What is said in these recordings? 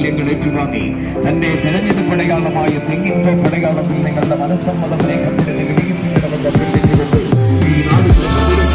ആനുകൂല്യങ്ങൾ ഏറ്റുവാങ്ങി തന്റെ തെരഞ്ഞെടുപ്പ് അടയാളമായ തെങ്ങിന്റെ പടയാളത്തിൽ നിങ്ങളുടെ മനസ്സമ്മതം രേഖപ്പെടുത്തുകയും ചെയ്യണമെന്ന് അഭ്യർത്ഥിച്ചുകൊണ്ട് ഈ നാടിന്റെ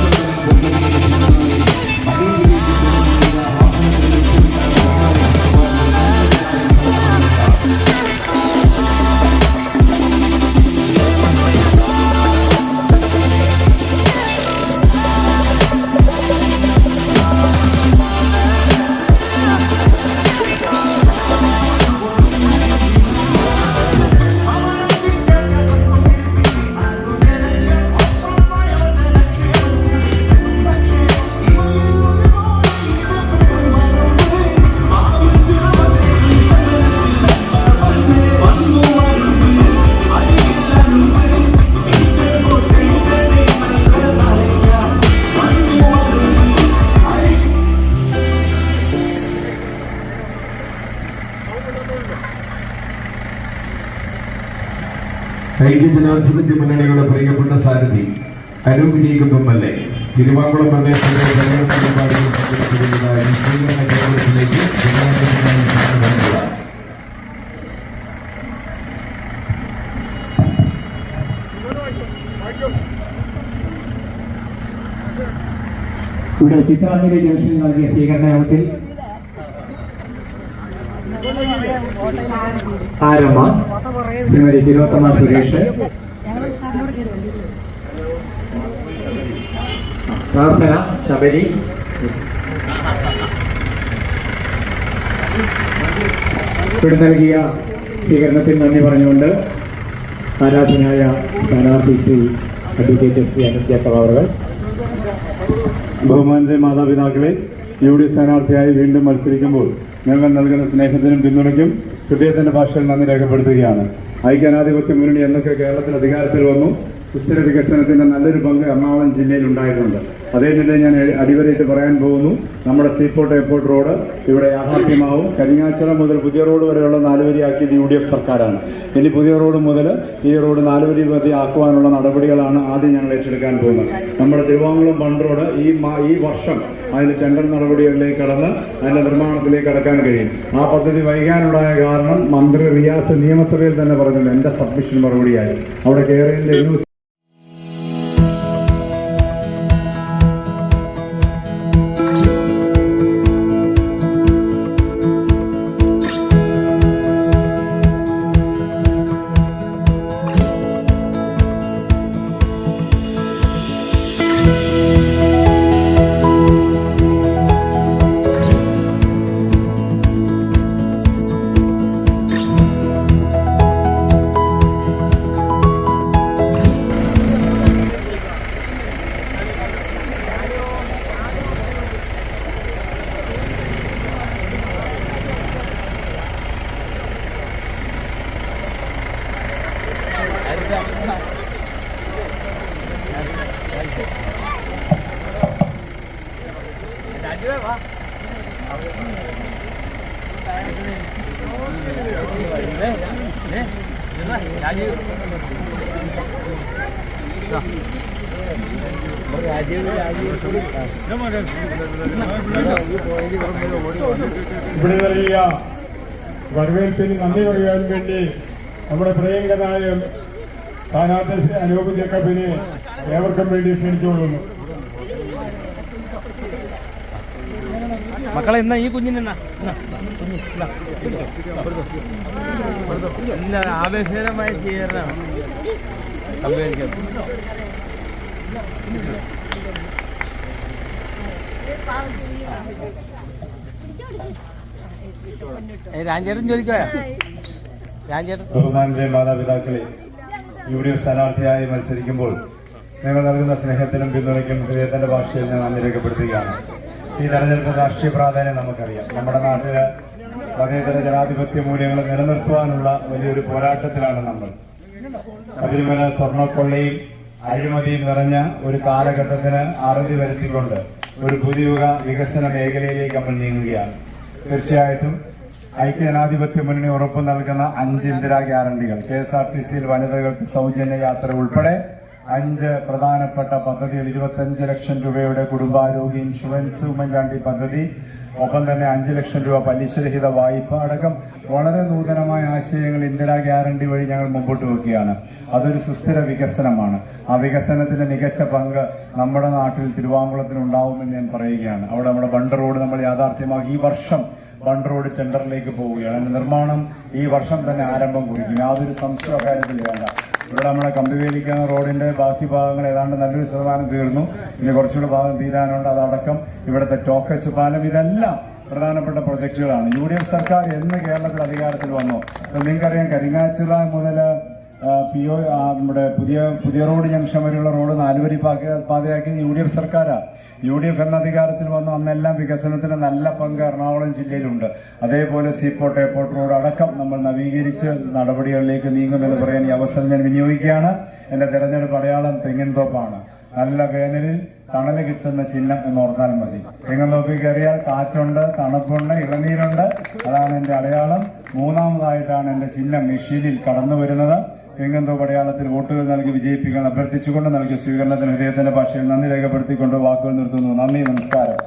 ഐക്യജനാധിപത്യ മുന്നണിയുടെ പ്രിയപ്പെട്ട സാരഥി അനൂപ് ജേക്കബ് എം.എൽ.എ. തിരുവാങ്കുളം പ്രദേശത്തെ തെരഞ്ഞെടുപ്പ് പരിപാടിയിൽ പങ്കെടുക്കുന്നതിനായി സ്വീകരണ കേന്ദ്രത്തിലേക്ക് ഇവിടെ ചിത്രാഞ്ജലി ജംഗ്ഷനിൽ നൽകിയ സ്വീകരണ യോഗത്തിൽ ആരമ്മ, ശ്രീമതി തിരുവത്തമ്മ സുരേഷ്, പ്രാർത്ഥന ശബരി, ഇവിടെ നൽകിയ സ്വീകരണത്തിൽ നന്ദി പറഞ്ഞുകൊണ്ട് ആരാധനായ സ്ഥാനാർത്ഥി ശ്രീ അഡ്വക്കേറ്റ് ശ്രീ അനിൽ ജേക്കബ് അവർ. ബഹുമാനന്റെ മാതാപിതാക്കളെ, യുഡിഎഫ് സ്ഥാനാർത്ഥിയായി വീണ്ടും മത്സരിക്കുമ്പോൾ ഞങ്ങൾ നൽകുന്ന സ്നേഹത്തിനും പിന്തുണയ്ക്കും ഹൃദയത്തിന്റെ ഭാഷയിൽ നന്ദി രേഖപ്പെടുത്തുകയാണ്. ഐക്യജനാധിപത്യ മുന്നണി എന്നൊക്കെ കേരളത്തിൽ അധികാരത്തിൽ വന്നു. സുസ്ഥിര വികസനത്തിന്റെ നല്ലൊരു പങ്ക് എറണാകുളം ജില്ലയിൽ ഉണ്ടായിട്ടുണ്ട്. അതേ നിലയിൽ ഞാൻ അടിവരയിട്ട് പറയാൻ പോകുന്നു. നമ്മുടെ സീപോർട്ട് എയർപോർട്ട് റോഡ് ഇവിടെ യാഥാർത്ഥ്യമാവും. കരിങ്ങാച്ചിറ മുതൽ പുതിയ റോഡ് വരെയുള്ള 4 വരിയാക്കിയത് യുഡിഎഫ് സർക്കാരാണ്. ഇനി പുതിയ റോഡ് മുതൽ ഈ റോഡ് 4 വരി ആക്കുവാനുള്ള നടപടികളാണ് ആദ്യം ഞങ്ങൾ ഏറ്റെടുക്കാൻ പോകുന്നത്. നമ്മുടെ തിരുവാങ്കുളം ബണ്ട് റോഡ് ഈ വർഷം അതിന്റെ ടെൻഡർ നടപടികളിലേക്ക് കടന്ന് അതിന്റെ നിർമ്മാണത്തിലേക്ക് കടക്കാൻ കഴിയും. ആ പദ്ധതി വൈകാനുണ്ടായ കാരണം മന്ത്രി റിയാസ് നിയമസഭയിൽ തന്നെ പറഞ്ഞില്ല, എന്റെ സബ്മിഷൻ മറുപടിയായി. അവിടെ കേരളത്തിന്റെ ഇവിടെ നൽകിയ വരവേൽപ്പിന് നന്ദി പറയാൻ വേണ്ടി നമ്മുടെ പ്രിയങ്കരനായ സ്ഥാനാർത്ഥി അനൂപ് ജേക്കബിനെ ഏവർക്കും വേണ്ടി ക്ഷണിച്ചുകൊള്ളുന്നു. മക്കളെ എന്നാ ഈ കുഞ്ഞിന് ആവേശകരമായ സ്വീകരണമാണ്. രാജേട്ടൻ ചോദിക്കാ. ബഹുമാനന്റെ മാതാപിതാക്കളെ, യുഡിഎഫ് സ്ഥാനാർത്ഥിയായി മത്സരിക്കുമ്പോൾ നിങ്ങൾ നൽകുന്ന സ്നേഹത്തിനും പിന്തുണയ്ക്കും ഹൃദയത്തിന്റെ ഭാഷയിൽ ഞാൻ നന്ദി രേഖപ്പെടുത്തുകയാണ്. ഈ തെരഞ്ഞെടുപ്പ് രാഷ്ട്രീയ പ്രാധാന്യം നമുക്കറിയാം. നമ്മുടെ നാട്ടില് മതേതര ജനാധിപത്യ മൂല്യങ്ങൾ നിലനിർത്തുവാനുള്ള വലിയൊരു പോരാട്ടത്തിലാണ് നമ്മൾ. ശബരിമല സ്വർണ്ണക്കൊള്ളയും അഴിമതിയും നിറഞ്ഞ ഒരു കാലഘട്ടത്തിന് അറുതി വരുത്തിക്കൊണ്ട് ഒരു പുതിയുഗ വികസന മേഖലയിലേക്ക് നമ്മൾ നീങ്ങുകയാണ്. തീർച്ചയായിട്ടും ഐക്യജനാധിപത്യ മുന്നണി ഉറപ്പു നൽകുന്ന 5 ഇന്ദിരാ ഗ്യാരണ്ടികൾ, KSRTCയിൽ വനിതകൾക്ക് സൗജന്യ യാത്ര ഉൾപ്പെടെ 5 പ്രധാനപ്പെട്ട പദ്ധതികൾ, 25 ലക്ഷം രൂപയുടെ കുടുംബാരോഗ്യ ഇൻഷുറൻസ്, ഉമ്മൻചാണ്ടി പദ്ധതി, ഒപ്പം തന്നെ 5 ലക്ഷം രൂപ പലിശരഹിത വായ്പ അടക്കം വളരെ നൂതനമായ ആശയങ്ങൾ ഇന്ദിരാ ഗ്യാരണ്ടി വഴി ഞങ്ങൾ മുമ്പോട്ട് വെക്കുകയാണ്. അതൊരു സുസ്ഥിര വികസനമാണ്. ആ വികസനത്തിന്റെ മികച്ച പങ്ക് നമ്മുടെ നാട്ടിൽ തിരുവാങ്കുളത്തിന് ഉണ്ടാവുമെന്ന് ഞാൻ പറയുകയാണ്. അവിടെ നമ്മുടെ ബണ്ട് റോഡ് നമ്മൾ യാഥാർത്ഥ്യമാക്കി. ഈ വർഷം ബണ്ട് റോഡ് ടെൻഡറിലേക്ക് പോവുകയാണ്. അതിന്റെ നിർമ്മാണം ഈ വർഷം തന്നെ ആരംഭം കുറിക്കും. യാതൊരു സംശയ കാര്യത്തിൽ വേണ്ട. ഇവിടെ നമ്മുടെ കമ്പിവേലിക്കുന്ന റോഡിന്റെ ബാക്കി ഭാഗങ്ങൾ ഏതാണ്ട് നല്ലൊരു ശതമാനം തീർന്നു. ഇനി കുറച്ചുകൂടി ഭാഗം തീരാനുണ്ട്. അതടക്കം ഇവിടുത്തെ ടോക്കച്ച് പാലം, ഇതെല്ലാം പ്രധാനപ്പെട്ട പ്രൊജക്ടുകളാണ്. UDF സർക്കാർ എന്ന് കേരളത്തിൽ അധികാരത്തിൽ വന്നു. നിങ്ങൾക്കറിയാം, കരിങ്ങാച്ചിറ മുതൽ PO നമ്മുടെ പുതിയ റോഡ് ജംഗ്ഷൻ വരെയുള്ള റോഡ് 4 വരി പാതയാക്കിയത് UDF സർക്കാരാണ്. UDF എന്ന അധികാരത്തിൽ വന്നു അന്നെല്ലാം വികസനത്തിന് നല്ല പങ്ക് എറണാകുളം ജില്ലയിലുണ്ട്. അതേപോലെ സീപോർട്ട് എയർപോർട്ട് റോഡ് അടക്കം നമ്മൾ നവീകരിച്ച് നടപടികളിലേക്ക് നീങ്ങുമെന്ന് പറയാൻ ഈ അവസരം ഞാൻ വിനിയോഗിക്കുകയാണ്. എന്റെ തെരഞ്ഞെടുപ്പ് അടയാളം തെങ്ങിൻതോപ്പാണ്. നല്ല വേനലിൽ തണല് കിട്ടുന്ന ചിഹ്നം എന്ന് ഓർത്താൽ മതി. തെങ്ങിൻതോപ്പിൽ കയറിയാൽ കാറ്റുണ്ട്, തണുപ്പുണ്ട്, ഇളനീരുണ്ട്. അതാണ് എന്റെ അടയാളം. മൂന്നാമതായിട്ടാണ് എന്റെ ചിഹ്നം മെഷീനിൽ കടന്നു വരുന്നത്. തെങ്ങിൻതോപ്പ് അടയാളത്തിൽ വോട്ടുകൾ നൽകി വിജയിപ്പിക്കാൻ അഭ്യർത്ഥിച്ചുകൊണ്ട് നൽകിയ സ്വീകരണത്തിന് ഹൃദയത്തിന്റെ ഭാഷയിൽ നന്ദി രേഖപ്പെടുത്തിക്കൊണ്ട് വാക്കുകൾ നിർത്തുന്നു. നന്ദി, നമസ്കാരം.